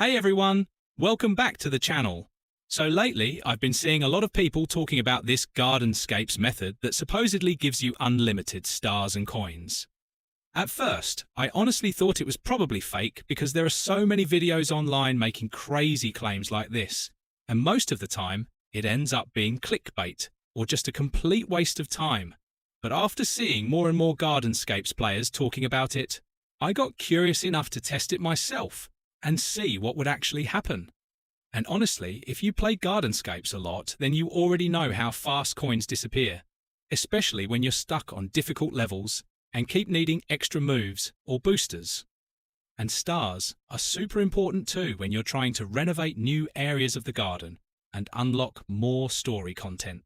Hey everyone, welcome back to the channel. So lately, I've been seeing a lot of people talking about this Gardenscapes method that supposedly gives you unlimited stars and coins. At first, I honestly thought it was probably fake because there are so many videos online making crazy claims like this, and most of the time, it ends up being clickbait or just a complete waste of time. But after seeing more and more Gardenscapes players talking about it, I got curious enough to test it myself and see what would actually happen. And honestly, if you play Gardenscapes a lot, then you already know how fast coins disappear, especially when you're stuck on difficult levels and keep needing extra moves or boosters. And stars are super important too when you're trying to renovate new areas of the garden and unlock more story content.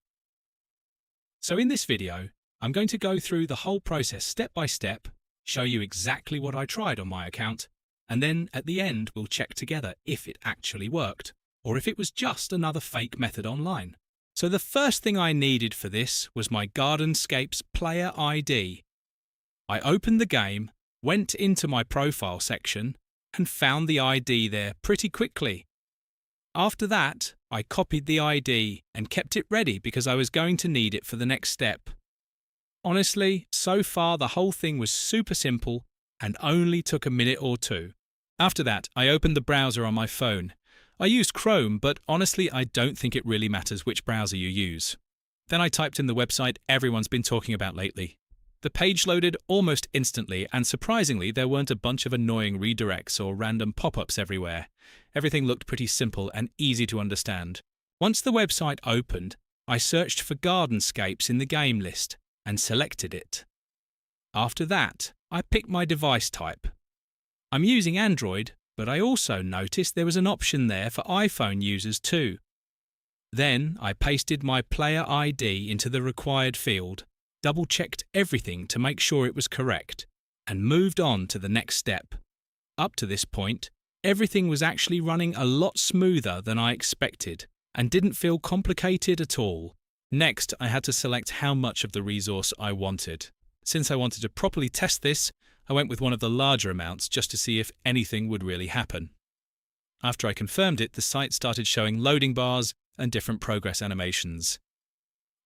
So in this video, I'm going to go through the whole process step by step, show you exactly what I tried on my account, and then at the end we'll check together if it actually worked, or if it was just another fake method online. So the first thing I needed for this was my Gardenscapes player ID. I opened the game, went into my profile section, and found the ID there pretty quickly. After that, I copied the ID and kept it ready because I was going to need it for the next step. Honestly, so far the whole thing was super simple and only took a minute or two. After that, I opened the browser on my phone. I used Chrome, but honestly I don't think it really matters which browser you use. Then I typed in the website everyone's been talking about lately. The page loaded almost instantly, and surprisingly there weren't a bunch of annoying redirects or random pop-ups everywhere. Everything looked pretty simple and easy to understand. Once the website opened, I searched for Gardenscapes in the game list and selected it. After that, I picked my device type. I'm using Android, but I also noticed there was an option there for iPhone users too. Then I pasted my player ID into the required field, double-checked everything to make sure it was correct, and moved on to the next step. Up to this point, everything was actually running a lot smoother than I expected and didn't feel complicated at all. Next, I had to select how much of the resource I wanted. Since I wanted to properly test this, I went with one of the larger amounts just to see if anything would really happen. After I confirmed it, the site started showing loading bars and different progress animations.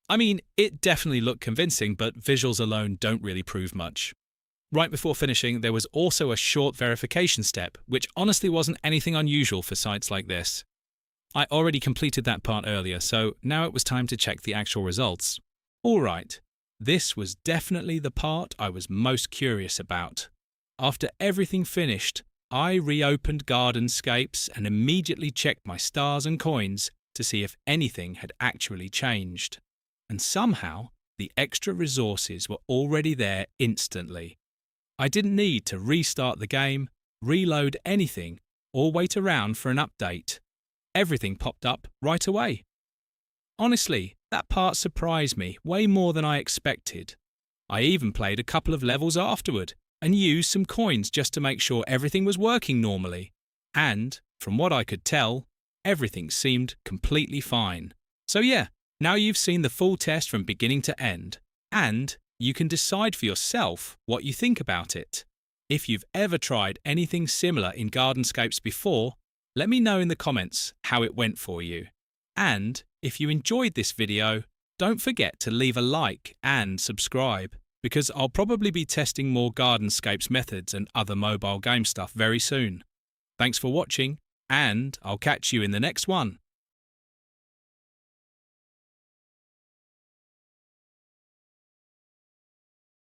I mean, it definitely looked convincing, but visuals alone don't really prove much. Right before finishing, there was also a short verification step, which honestly wasn't anything unusual for sites like this. I already completed that part earlier, so now it was time to check the actual results. Alright, this was definitely the part I was most curious about. After everything finished, I reopened Gardenscapes and immediately checked my stars and coins to see if anything had actually changed. And somehow, the extra resources were already there instantly. I didn't need to restart the game, reload anything, or wait around for an update. Everything popped up right away. Honestly, that part surprised me way more than I expected. I even played a couple of levels afterward and used some coins just to make sure everything was working normally. And, from what I could tell, everything seemed completely fine. So yeah, now you've seen the full test from beginning to end, and you can decide for yourself what you think about it. If you've ever tried anything similar in Gardenscapes before, let me know in the comments how it went for you. And if you enjoyed this video, don't forget to leave a like and subscribe, because I'll probably be testing more Gardenscapes methods and other mobile game stuff very soon. Thanks for watching, and I'll catch you in the next one.